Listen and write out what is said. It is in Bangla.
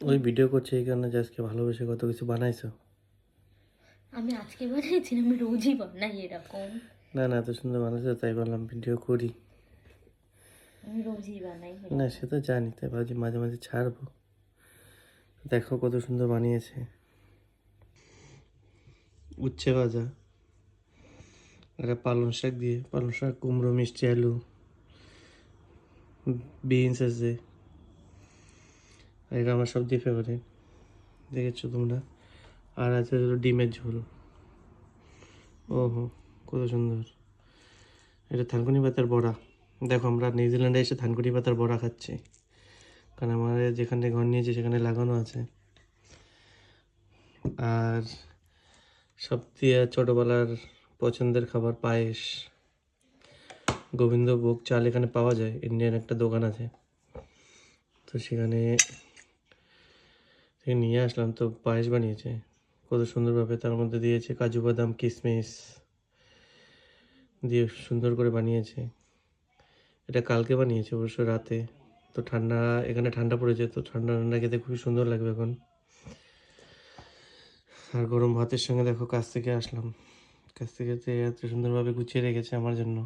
ওই ভিডিও করছে এই কারণে যে আজকে ভালোবেসে কত কিছু বানাইছো। আমি আজকে বানিয়েছি না, আমি রোজই বানাই এরকম। না না, এত সুন্দর বানাইছো তাই বললাম ভিডিও করি। আমি রোজই বানাই না এরকম। সে তো জানি, তাই ভাবছি মাঝে মাঝে ছাড়বো। দেখো কত সুন্দর বানিয়েছে। উচ্ছে ভাজা, একটা পালং শাক দিয়ে, পালং শাক, কুমড়ো, মিষ্টি আলু, বিনস আছে, আর এটা আমার সবচেয়ে ফেভারিট, দেখেছো তোমরা। আর আছে হলো ডিমের ঝোল। ওহো, কত সুন্দর। এটা থানকুনি পাতার বড়া। দেখো আমরা নিউজিল্যান্ডে এসে থানকুনি পাতার বড়া খাচ্ছি, কারণ আমাদের যেখানে ঘর নিয়েছি সেখানে লাগানো আছে। আর সবথেকে ছোটোবেলার পছন্দের খাবার পায়েস। গোবিন্দভোগ চাল এখানে পাওয়া যায়, ইন্ডিয়ান একটা দোকান আছে, তো সেখানে থেকে নিয়ে আসলাম, তো পায়েস বানিয়েছে কত সুন্দরভাবে, তার মধ্যে দিয়েছে কাজু বাদাম কিশমিশ দিয়ে সুন্দর করে বানিয়েছে। এটা কালকে বানিয়েছে অবশ্য রাতে, তো ঠান্ডা, এখানে ঠান্ডা পড়েছে, তো ঠান্ডা ঠান্ডা খেতে খুবই সুন্দর লাগবে এখন। আর গরম ভাতের সঙ্গে দেখো কাছ থেকে আসলাম, কাছ থেকে এত সুন্দরভাবে গুছিয়ে রেখেছে আমার জন্য।